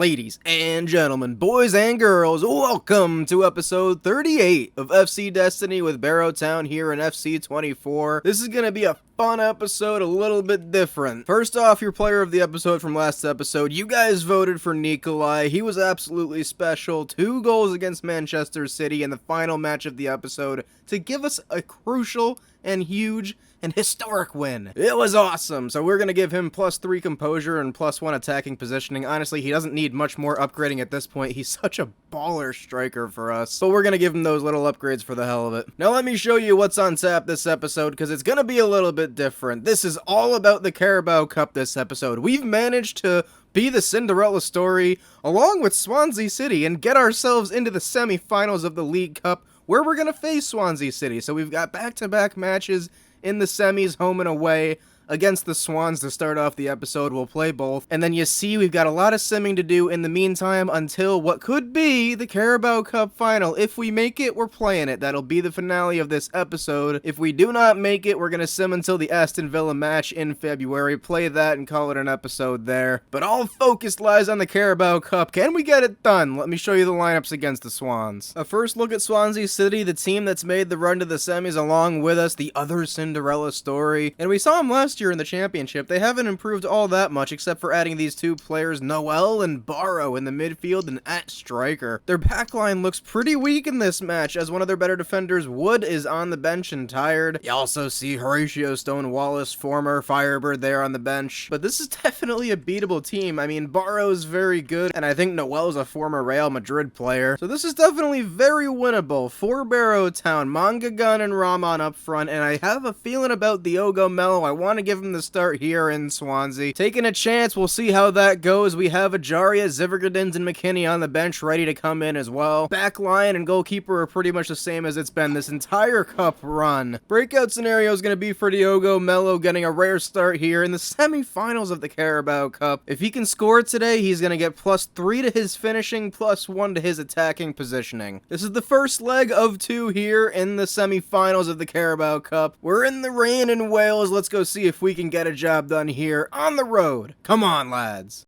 Ladies and gentlemen, boys and girls, welcome to episode 38 of FC Destiny with Barrow Town here in FC 24. This is going to be a fun episode, a little bit different. First off, your player of the episode from last episode, you guys voted for Nikolai. He was absolutely special. 2 goals against Manchester City in the final match of the episode to give us a crucial and huge and historic win. It was awesome. So we're going to give him +3 composure and +1 attacking positioning. Honestly, he doesn't need much more upgrading at this point. He's such a baller striker for us. But we're going to give him those little upgrades for the hell of it. Now let me show you what's on tap this episode, because it's going to be a little bit different. This is all about the Carabao Cup this episode. We've managed to be the Cinderella story along with Swansea City and get ourselves into the semi-finals of the League Cup, where we're going to face Swansea City. So we've got back-to-back matches in the semis, home and away, against the Swans to start off the episode. We'll play both. And then you see we've got a lot of simming to do in the meantime until what could be the Carabao Cup final. If we make it, we're playing it. That'll be the finale of this episode. If we do not make it, we're going to sim until the Aston Villa match in February. Play that and call it an episode there. But all focus lies on the Carabao Cup. Can we get it done? Let me show you the lineups against the Swans. A first look at Swansea City, the team that's made the run to the semis along with us, the other Cinderella story. And we saw them last year in the championship. They haven't improved all that much except for adding these 2 players, Noel and Barrow, in the midfield and at striker. Their backline looks pretty weak in this match, as one of their better defenders, Wood, is on the bench and tired. You also see Horatio Stone-Wallace, former Firebird, there on the bench. But this is definitely a beatable team. I mean, Barrow's very good, and I think Noel's a former Real Madrid player. So this is definitely very winnable for Barrow Town. Manga Gun and Rahman up front, and I have a feeling about Diogo Mello. I want to give him the start here in Swansea. Taking a chance, we'll see how that goes. We have Ajaria, Zivergadins, and McKinney on the bench ready to come in as well. Back line and goalkeeper are pretty much the same as it's been this entire cup run. Breakout scenario is going to be for Diogo Mello getting a rare start here in the semi-finals of the Carabao Cup. If he can score today, he's going to get +3 to his finishing, +1 to his attacking positioning. This is the first leg of 2 here in the semi-finals of the Carabao Cup. We're in the rain in Wales. Let's go see if we can get a job done here on the road. Come on, lads.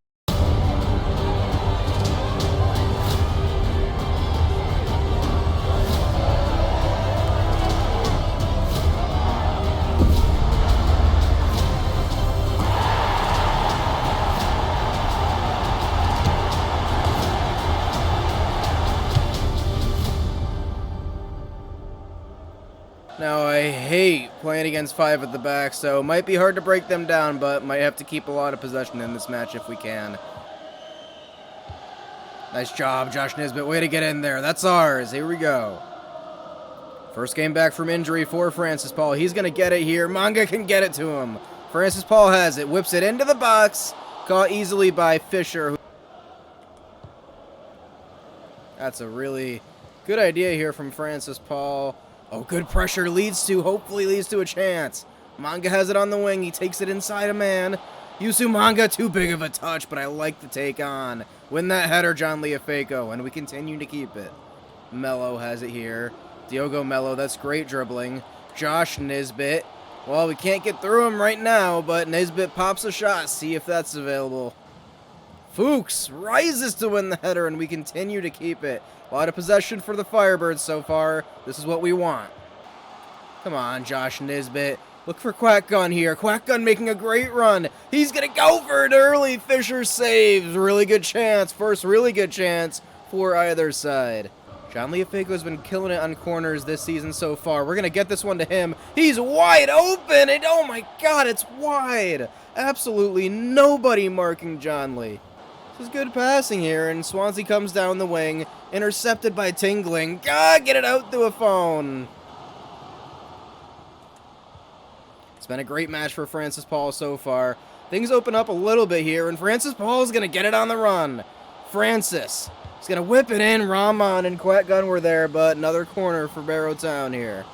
Now, I hate playing against 5 at the back, so it might be hard to break them down, but might have to keep a lot of possession in this match if we can. Nice job, Josh Nisbet. Way to get in there. That's ours. Here we go. First game back from injury for Francis Paul. He's going to get it here. Manga can get it to him. Francis Paul has it. Whips it into the box. Caught easily by Fisher. That's a really good idea here from Francis Paul. Oh, good pressure hopefully leads to a chance. Manga has it on the wing. He takes it inside a man. Yusu Manga, too big of a touch, but I like the take on. Win that header, John Leofeco, and we continue to keep it. Mello has it here. Diogo Mello, that's great dribbling. Josh Nisbet. Well, we can't get through him right now, but Nisbet pops a shot. See if that's available. Fuchs rises to win the header, and we continue to keep it. A lot of possession for the Firebirds so far. This is what we want. Come on, Josh Nisbet. Look for Quack Gun here. Quack Gun making a great run. He's going to go for it early. Fisher saves. Really good chance. First really good chance for either side. John Leofeco has been killing it on corners this season so far. We're going to get this one to him. He's wide open, and oh my god, it's wide. Absolutely nobody marking John Lee. This is good passing here, and Swansea comes down the wing, intercepted by Tingling. God, get it out through a phone. It's been a great match for Francis Paul so far. Things open up a little bit here, and Francis Paul is going to get it on the run. Francis is going to whip it in. Rahman and Quack Gun were there, but another corner for Barrow Town here.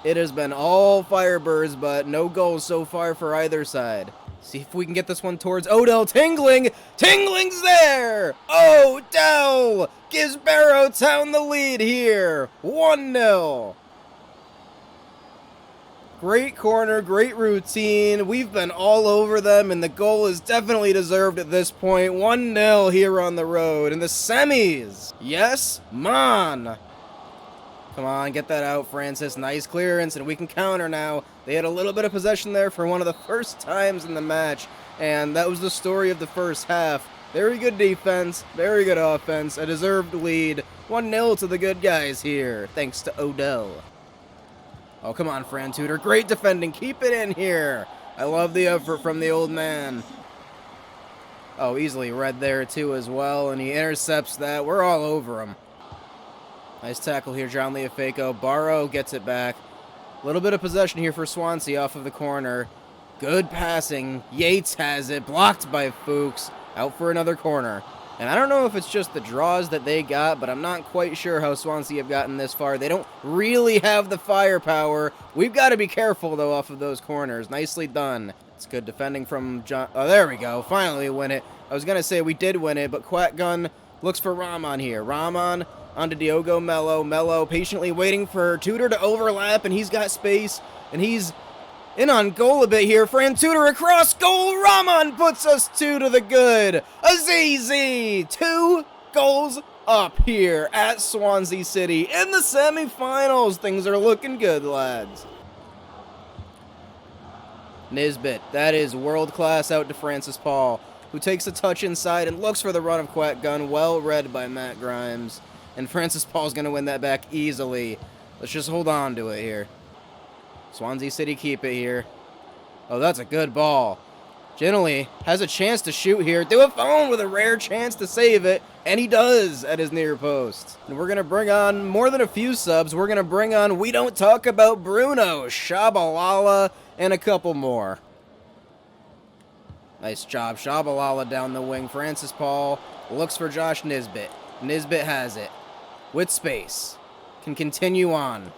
It has been all Firebirds, but no goals so far for either side. See if we can get this one towards Odell Tingling. Tingling's there! Odell gives Barrow Town the lead here. 1-0. Great corner, great routine. We've been all over them, and the goal is definitely deserved at this point. 1-0 here on the road in the semis. Yes, man. Come on, get that out, Francis. Nice clearance, and we can counter now. They had a little bit of possession there for one of the first times in the match, and that was the story of the first half. Very good defense, very good offense, a deserved lead. 1-0 to the good guys here, thanks to Odell. Oh, come on, Fran Tudor. Great defending. Keep it in here. I love the effort from the old man. Oh, easily read there, too, as well, and he intercepts that. We're all over him. Nice tackle here, John Leofeco. Barrow gets it back. A little bit of possession here for Swansea off of the corner. Good passing. Yates has it. Blocked by Fuchs. Out for another corner. And I don't know if it's just the draws that they got, but I'm not quite sure how Swansea have gotten this far. They don't really have the firepower. We've got to be careful, though, off of those corners. Nicely done. It's good defending from John. Oh, there we go. Finally we win it. I was going to say we did win it, but Quack Gun looks for Rahman here. Rahman onto Diogo Mello. Mello patiently waiting for Tudor to overlap, and he's got space, and he's in on goal a bit here. Fran Tudor across goal. Rahman puts us 2 to the good. Azizi, 2 goals up here at Swansea City in the semifinals. Things are looking good, lads. Nisbet, that is world class out to Francis Paul, who takes a touch inside and looks for the run of Quack Gun. Well read by Matt Grimes. And Francis Paul's going to win that back easily. Let's just hold on to it here. Swansea City keep it here. Oh, that's a good ball. Ginelli has a chance to shoot here. Duafone with a rare chance to save it, and he does at his near post. And we're going to bring on more than a few subs. We're going to bring on We Don't Talk About Bruno, Shabalala, and a couple more. Nice job. Shabalala down the wing. Francis Paul looks for Josh Nisbet. Nisbet has it. With space. Can continue on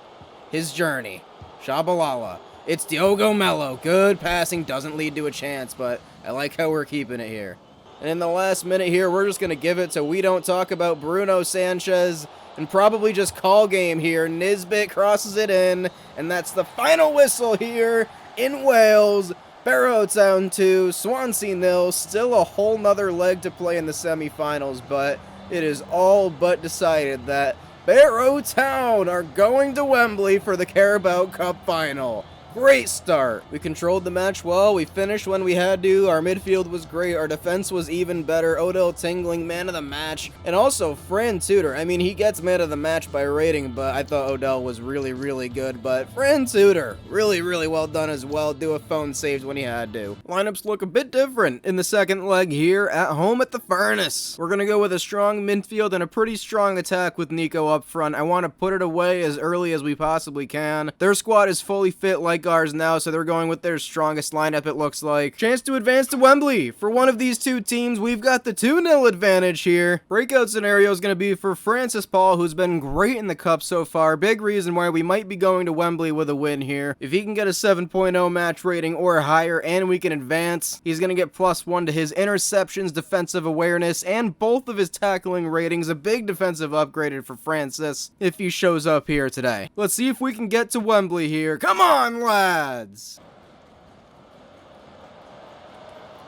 his journey. Shabalala. It's Diogo Mello. Good passing. Doesn't lead to a chance, but I like how we're keeping it here. And in the last minute here, we're just going to give it to We Don't Talk About Bruno Sanchez and probably just call game here. Nisbet crosses it in, and that's the final whistle here in Wales. Barrow Town 2, Swansea 0. Still a whole nother leg to play in the semifinals, but it is all but decided that Barrow Town are going to Wembley for the Carabao Cup final. Great start. We controlled the match well. We finished when we had to. Our midfield was great. Our defense was even better. Odell Tingling, man of the match. And also Fran Tudor. I mean, he gets man of the match by rating, but I thought Odell was really, really good. But Fran Tudor, really, really well done as well. Duafone saved when he had to. Lineups look a bit different in the second leg here at home at the Furnace. We're going to go with a strong midfield and a pretty strong attack with Nico up front. I want to put it away as early as we possibly can. Their squad is fully fit like ours now, so they're going with their strongest lineup, it looks like. Chance to advance to Wembley. For one of these two teams, we've got the 2-0 advantage here. Breakout scenario is going to be for Francis Paul, who's been great in the cup so far. Big reason why we might be going to Wembley with a win here. If he can get a 7.0 match rating or higher and we can advance, he's going to get +1 to his interceptions, defensive awareness, and both of his tackling ratings. A big defensive upgrade for Francis if he shows up here today. Let's see if we can get to Wembley here. Come on, lads!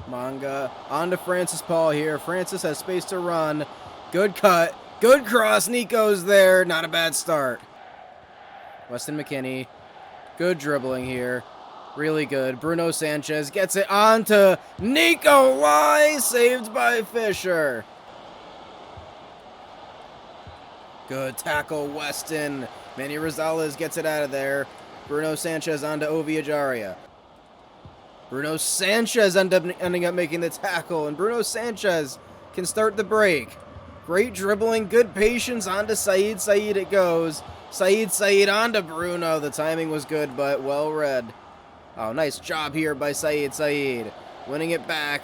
Manga on to Francis Paul here. Francis has space to run. Good cut. Good cross. Nico's there. Not a bad start. Weston McKennie. Good dribbling here. Really good. Bruno Sanchez gets it on to Nico Lai. Saved by Fisher. Good tackle, Weston. Manny Rosales gets it out of there. Bruno Sanchez onto Ovi Ajaria. Bruno Sanchez ending up making the tackle, and Bruno Sanchez can start the break. Great dribbling, good patience onto Said. Said it goes. Said onto Bruno. The timing was good, but well read. Oh, nice job here by Said. Winning it back.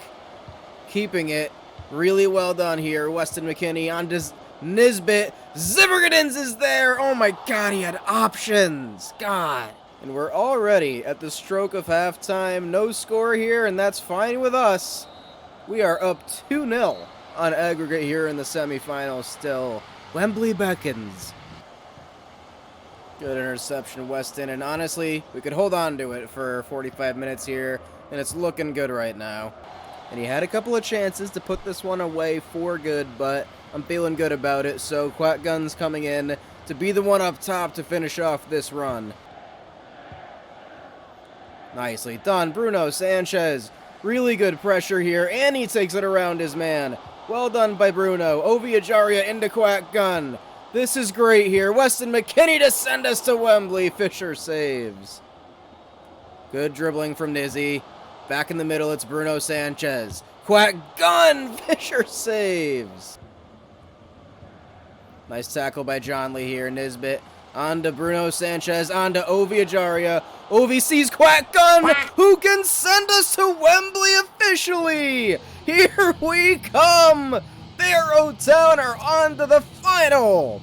Keeping it. Really well done here. Weston McKennie onto Nisbet. Zippergadins is there. Oh my god, he had options. God. And we're already at the stroke of halftime. No score here, and that's fine with us. We are up 2-0 on aggregate here in the semifinals still. Wembley beckons. Good interception, Weston, and honestly, we could hold on to it for 45 minutes here, and it's looking good right now. And he had a couple of chances to put this one away for good, but I'm feeling good about it, so Quack Gun's coming in to be the one up top to finish off this run. Nicely done, Bruno Sanchez. Really good pressure here, and he takes it around his man. Well done by Bruno. Oviajaria into Quack Gun. This is great here. Weston McKinney to send us to Wembley. Fisher saves. Good dribbling from Nizzy. Back in the middle, it's Bruno Sanchez. Quack Gun! Fisher saves. Nice tackle by John Lee here. Nisbet on to Bruno Sanchez, on to Oviajaria. Ovi sees Quack Gun, who can send us to Wembley officially. Here we come. Barrow Town are on to the final.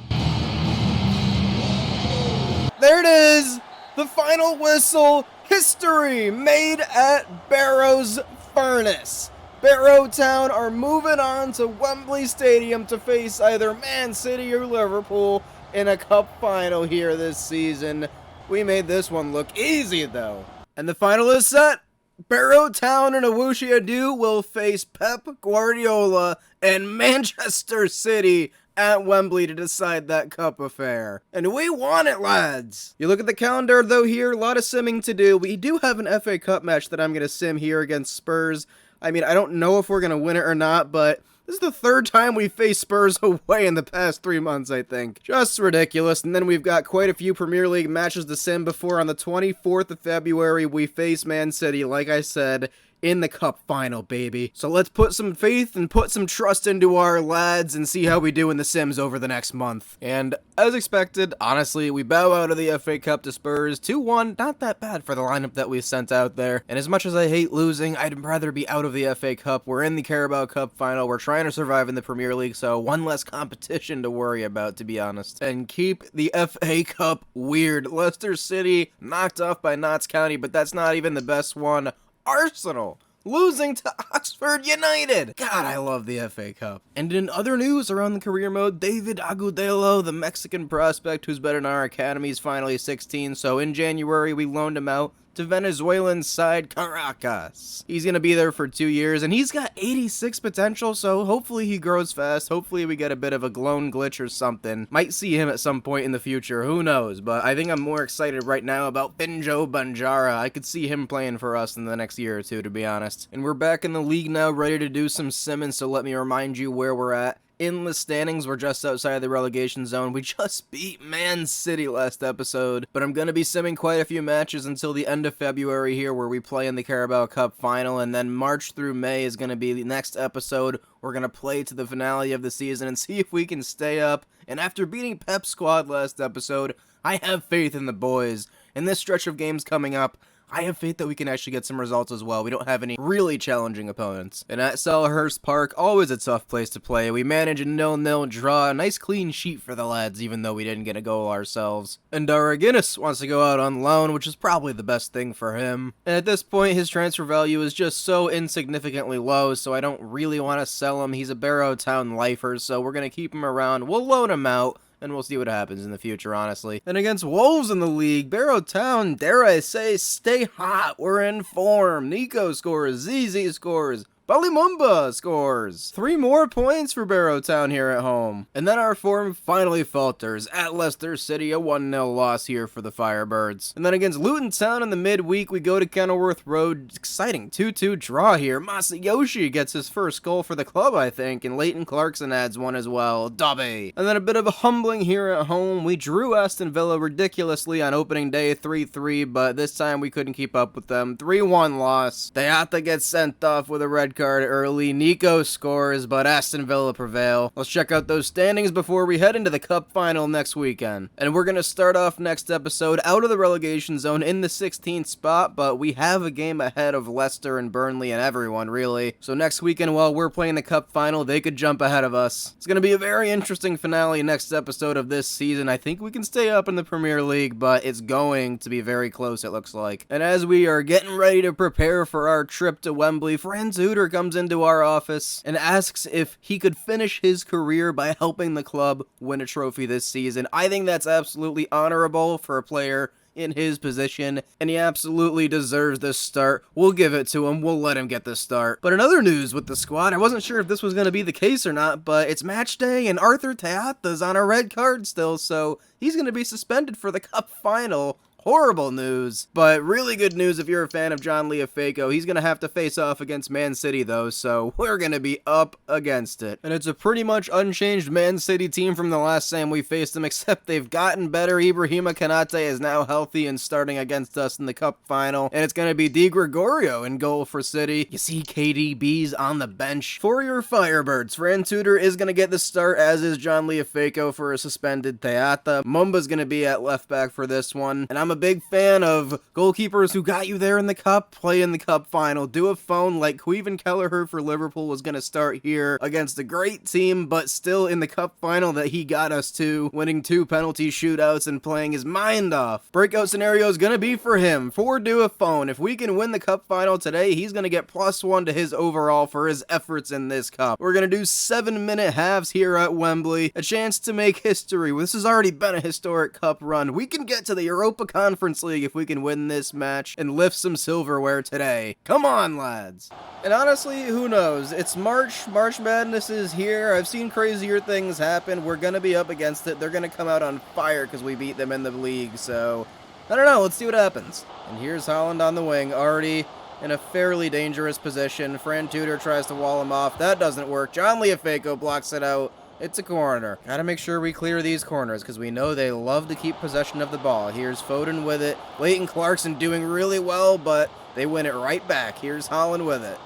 There it is. The final whistle. History made at Barrow's Furnace. Barrow Town are moving on to Wembley Stadium to face either Man City or Liverpool in a cup final here this season. We made this one look easy, though. And the final is set. Barrow Town and Awushi Adu will face Pep Guardiola and Manchester City at Wembley to decide that cup affair. And we want it, lads! You look at the calendar, though, here, a lot of simming to do. We do have an FA Cup match that I'm going to sim here against Spurs. I mean, I don't know if we're going to win it or not, but this is the third time we faced Spurs away in the past 3 months, I think. Just ridiculous. And then we've got quite a few Premier League matches to sim before on the 24th of February we face Man City, like I said, in the cup final, baby. So let's put some faith and put some trust into our lads and see how we do in the sims over the next month. And as expected, honestly, we bow out of the FA Cup to Spurs 2-1. Not that bad for the lineup that we sent out there. And as much as I hate losing, I'd rather be out of the FA Cup. We're in the Carabao Cup final. We're trying to survive in the Premier League, so one less competition to worry about, to be honest. And keep the FA Cup weird. Leicester City knocked off by Notts County, but that's not even the best one. Arsenal losing to Oxford United. God, I love the FA Cup. And in other news around the career mode, David Agudelo, the Mexican prospect who's been in our academy, is finally 16, so in January we loaned him out to Venezuelan side Caracas. He's going to be there for 2 years, and he's got 86 potential, so hopefully he grows fast. Hopefully we get a bit of a clone glitch or something. Might see him at some point in the future, who knows, but I think I'm more excited right now about Pinjo Banjara. I could see him playing for us in the next year or two, to be honest. And we're back in the league now, ready to do some simming, so let me remind you where we're at. In the standings, we're just outside the relegation zone. We just beat Man City last episode, but I'm going to be simming quite a few matches until the end of February here where we play in the Carabao Cup final, and then March through May is going to be the next episode. We're going to play to the finale of the season and see if we can stay up. And after beating Pep's squad last episode, I have faith in the boys. In this stretch of games coming up, I have faith that we can actually get some results as well. We don't have any really challenging opponents. And at Selhurst Park, always a tough place to play. We manage a 0-0 draw. A nice clean sheet for the lads, even though we didn't get a goal ourselves. And Dara Guinness wants to go out on loan, which is probably the best thing for him. And at this point, his transfer value is just so insignificantly low, so I don't really want to sell him. He's a Barrow Town lifer, so we're going to keep him around. We'll loan him out, and we'll see what happens in the future, honestly. And against Wolves in the league, Barrow Town, dare I say, stay hot. We're in form. Nico scores, ZZ scores, Balimumba scores. 3 more points for Barrow Town here at home. And then our form finally falters. At Leicester City, a 1-0 loss here for the Firebirds. And then against Luton Town in the midweek, we go to Kenilworth Road. Exciting 2-2 draw here. Masayoshi gets his first goal for the club, I think, and Leighton Clarkson adds one as well. Dobby. And then a bit of a humbling here at home. We drew Aston Villa ridiculously on opening day 3-3, but this time we couldn't keep up with them. 3-1 loss. Deata gets sent off with a red card early. Nico scores, but Aston Villa prevail. Let's check out those standings before we head into the cup final next weekend. And we're going to start off next episode out of the relegation zone in the 16th spot, but we have a game ahead of Leicester and Burnley and everyone, really. So next weekend, while we're playing the cup final, they could jump ahead of us. It's going to be a very interesting finale next episode of this season. I think we can stay up in the Premier League, but it's going to be very close, it looks like. And as we are getting ready to prepare for our trip to Wembley, Franz Uter Twitter comes into our office and asks if he could finish his career by helping the club win a trophy this season. I think that's absolutely honorable for a player in his position, and he absolutely deserves this start. We'll give it to him. We'll let him get the start. But in other news with the squad, I wasn't sure if this was going to be the case or not, but it's match day, and Arthur Teata's on a red card still, so he's going to be suspended for the cup final. Horrible news, but really good news if you're a fan of John Leofeco. He's going to have to face off against Man City, though, so we're going to be up against it. And it's a pretty much unchanged Man City team from the last time we faced them, except they've gotten better. Ibrahima Konate is now healthy and starting against us in the cup final, and it's going to be Di Gregorio in goal for City. You see KDB's on the bench for your Firebirds. Fran Tudor is going to get the start, as is John Leofeco for a suspended Teata. Mumba's going to be at left back for this one, and I'm a big fan of goalkeepers who got you there in the cup, play in the cup final. Do a phone like Queven Kelleher for Liverpool was going to start here against a great team, but still in the cup final that he got us to, winning 2 penalty shootouts and playing his mind off. Breakout scenario is going to be for him, for Do a phone. If we can win the cup final today, he's going to get +1 to his overall for his efforts in this cup. We're going to do 7-minute halves here at Wembley, a chance to make history. This has already been a historic cup run. We can get to the Europa Conference League if we can win this match and lift some silverware today. Come on, lads. And honestly, who knows? It's March. March Madness is here. I've seen crazier things happen. We're going to be up against it. They're going to come out on fire because we beat them in the league. So, I don't know. Let's see what happens. And here's Holland on the wing, already in a fairly dangerous position. Fran Tudor tries to wall him off. That doesn't work. John Leofeco blocks it out. It's a corner. Gotta make sure we clear these corners because we know they love to keep possession of the ball. Here's Foden with it. Leighton Clarkson doing really well, but they win it right back. Here's Holland with it.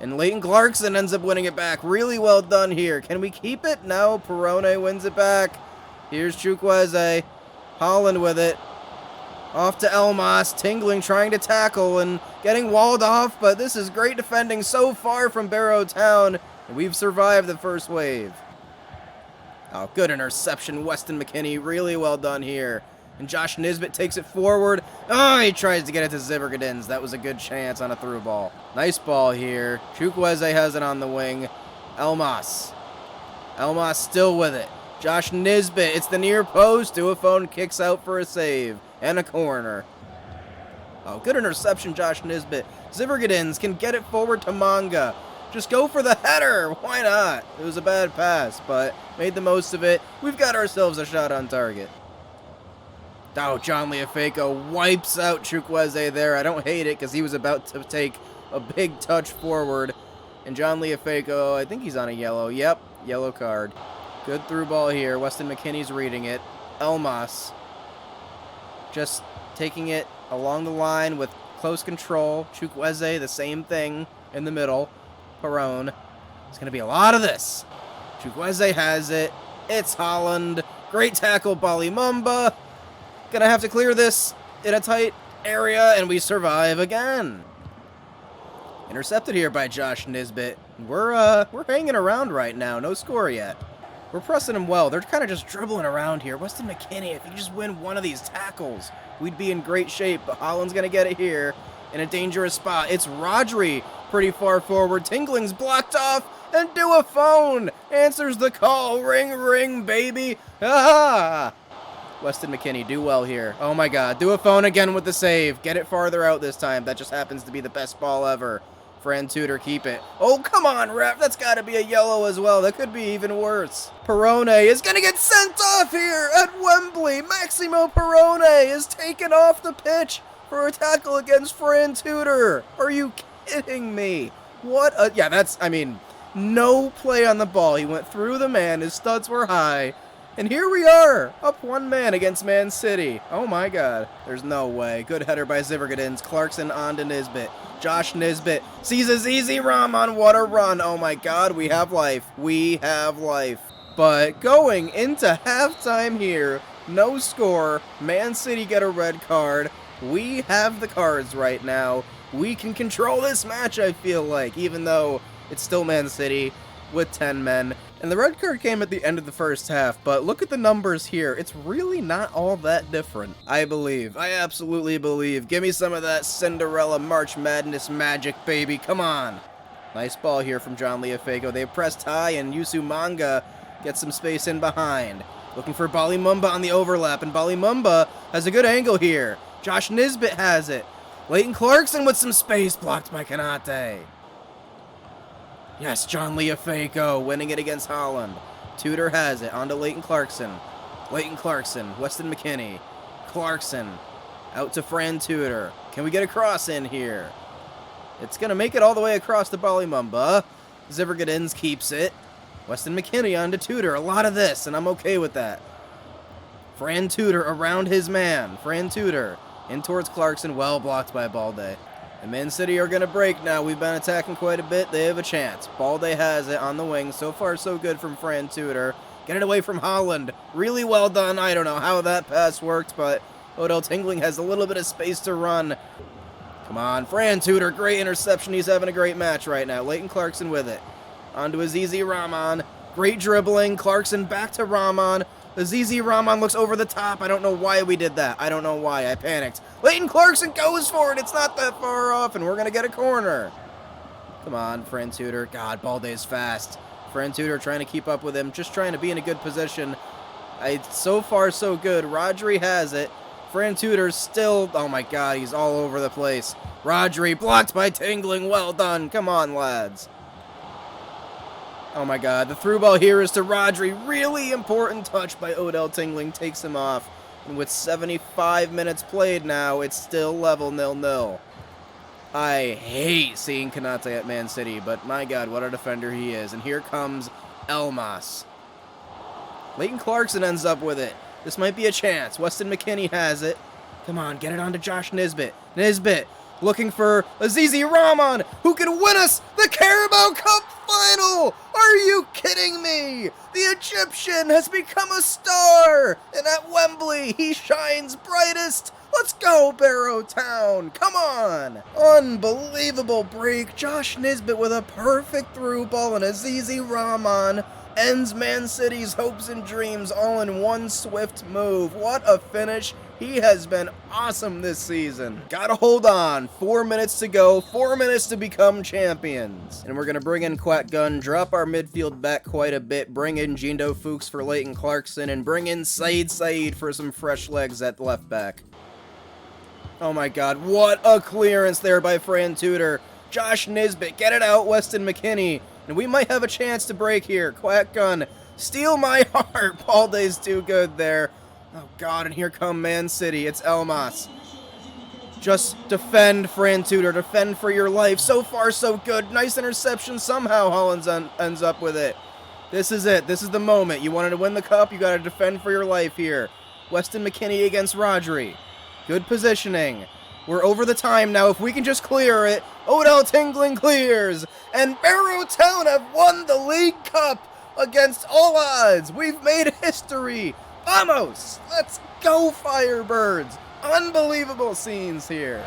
And Leighton Clarkson ends up winning it back. Really well done here. Can we keep it? No. Perrone wins it back. Here's Chukwueze. Holland with it. Off to Elmas. Tingling trying to tackle and getting walled off, but this is great defending so far from Barrow Town. We've survived the first wave. Oh, good interception. Weston McKennie, really well done here. And Josh Nisbet takes it forward. Oh, he tries to get it to Zivvergadins. That was a good chance on a through ball. Nice ball here. Chukwueze has it on the wing. Elmas. Elmas still with it. Josh Nisbet, it's the near post. Duafone kicks out for a save. And a corner. Oh, good interception, Josh Nisbet. Zivvergadins can get it forward to Manga. Just go for the header. Why not? It was a bad pass, but made the most of it. We've got ourselves a shot on target. Oh, John Leofeco wipes out Chukwueze there. I don't hate it because he was about to take a big touch forward. And John Leofeco, I think he's on a yellow. Yep, yellow card. Good through ball here. Weston McKennie's reading it. Elmas just taking it along the line with close control. Chukwueze, the same thing in the middle. Perrone. There's going to be a lot of this. Chukwueze has it. It's Holland. Great tackle, Bali Mumba. Gonna have to clear this in a tight area, and we survive again. Intercepted here by Josh Nisbet. We're hanging around right now. No score yet. We're pressing them well. They're kind of just dribbling around here. Weston McKennie, if you just win one of these tackles, we'd be in great shape. But Holland's going to get it here in a dangerous spot. It's Rodri pretty far forward. Tingling's blocked off, and Duafone answers the call. Ring, ring, baby. Ah! Weston McKennie, do well here. Oh my god. Duafone again with the save. Get it farther out this time. That just happens to be the best ball ever. Fran Tudor, keep it. Oh, come on, ref. That's got to be a yellow as well. That could be even worse. Perrone is going to get sent off here at Wembley. Maximo Perrone is taken off the pitch for a tackle against Fran Tudor. Are you kidding me? What a... Yeah, that's... I mean, no play on the ball. He went through the man. His studs were high. And here we are, up one man against Man City. Oh my god. There's no way. Good header by Zivvergadins. Clarkson on to Nisbet. Josh Nisbet sees a ZZ Rahman. What a run. Oh my god, we have life. We have life. But going into halftime here, no score. Man City get a red card. We have the cards right now. We can control this match, I feel like, even though it's still Man City with 10 men. And the red card came at the end of the first half, but look at the numbers here. It's really not all that different. I believe. I absolutely believe. Give me some of that Cinderella March Madness magic, baby. Come on. Nice ball here from John Leofago. They pressed high, and Yusu Manga gets some space in behind. Looking for Bali Mumba on the overlap, and Bali Mumba has a good angle here. Josh Nisbet has it. Leighton Clarkson with some space, blocked by Kanate. Yes, John Leofago winning it against Holland. Tudor has it, onto Leighton Clarkson. Leighton Clarkson, Weston McKinney. Clarkson, out to Fran Tudor. Can we get a cross in here? It's going to make it all the way across to Bali Mumba. Zivergadins keeps it. Weston McKinney onto Tudor. A lot of this, and I'm okay with that. Fran Tudor around his man. Fran Tudor in towards Clarkson. Well blocked by Balde. And Man City are going to break now. We've been attacking quite a bit. They have a chance. Balde has it on the wing. So far, so good from Fran Tudor. Get it away from Holland. Really well done. I don't know how that pass worked, but Odell Tingling has a little bit of space to run. Come on, Fran Tudor. Great interception. He's having a great match right now. Leighton Clarkson with it. On to Azizi Rahman. Great dribbling. Clarkson back to Rahman. Azizi Rahman looks over the top. I don't know why we did that. I don't know why. I panicked. Leighton Clarkson goes for it. It's not that far off, and we're going to get a corner. Come on, Fran Tudor. God, Balde's fast. Fran Tudor trying to keep up with him. Just trying to be in a good position. So far, so good. Rodri has it. Fran Tudor's still... Oh, my God. He's all over the place. Rodri blocked by Tingling. Well done. Come on, lads. Oh my God, the through ball here is to Rodri. Really important touch by Odell Tingling. Takes him off. And with 75 minutes played now, it's still level 0-0. I hate seeing Kanate at Man City, but my God, what a defender he is. And here comes Elmas. Leighton Clarkson ends up with it. This might be a chance. Weston McKinney has it. Come on, get it on to Josh Nisbet. Nisbet looking for Azizi Rahman, who can win us the Carabao Cup final! Are you kidding me? The Egyptian has become a star! And at Wembley, he shines brightest! Let's go, Barrow Town! Come on! Unbelievable break. Josh Nisbet with a perfect through ball, and Azizi Rahman ends Man City's hopes and dreams all in one swift move. What a finish. He has been awesome this season. Gotta hold on. 4 minutes to go. 4 minutes to become champions. And we're gonna bring in Quack Gun, drop our midfield back quite a bit, bring in Jindo Fuchs for Leighton Clarkson, and bring in Said for some fresh legs at left back. Oh my God, what a clearance there by Fran Tudor. Josh Nisbet, get it out, Weston McKinney. And we might have a chance to break here. Quack Gun, steal my heart. Balde's too good there. Oh God, and here come Man City. It's Elmas. Just defend, Fran Tudor. Defend for your life. So far, so good. Nice interception. Somehow Holland ends up with it. This is it. This is the moment. You wanted to win the cup. You got to defend for your life here. Weston McKinney against Rodri. Good positioning. We're over the time now. If we can just clear it. Odell Tingling clears. And Barrow Town have won the League Cup against all odds. We've made history. Vamos! Let's go, Firebirds! Unbelievable scenes here.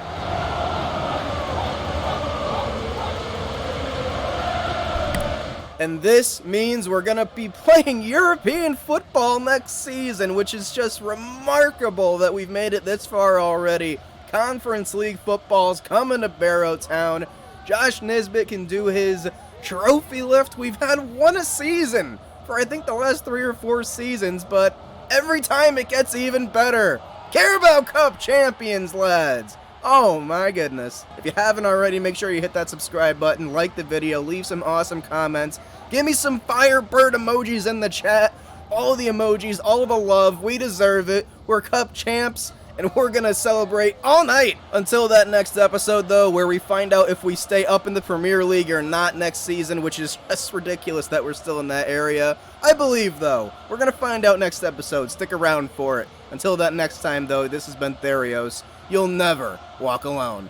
And this means we're going to be playing European football next season, which is just remarkable that we've made it this far already. Conference League football's coming to Barrow Town. Josh Nisbet can do his trophy lift. We've had one a season for I think the last 3 or 4 seasons, but every time it gets even better. Carabao Cup champions, lads. Oh my goodness. If you haven't already, make sure you hit that subscribe button, like the video, leave some awesome comments. Give me some Firebird emojis in the chat. All the emojis, all the love. We deserve it. We're Cup champs, and we're going to celebrate all night. Until that next episode, though, where we find out if we stay up in the Premier League or not next season, which is just ridiculous that we're still in that area. I believe, though. We're going to find out next episode. Stick around for it. Until that next time, though, this has been Therios. You'll never walk alone.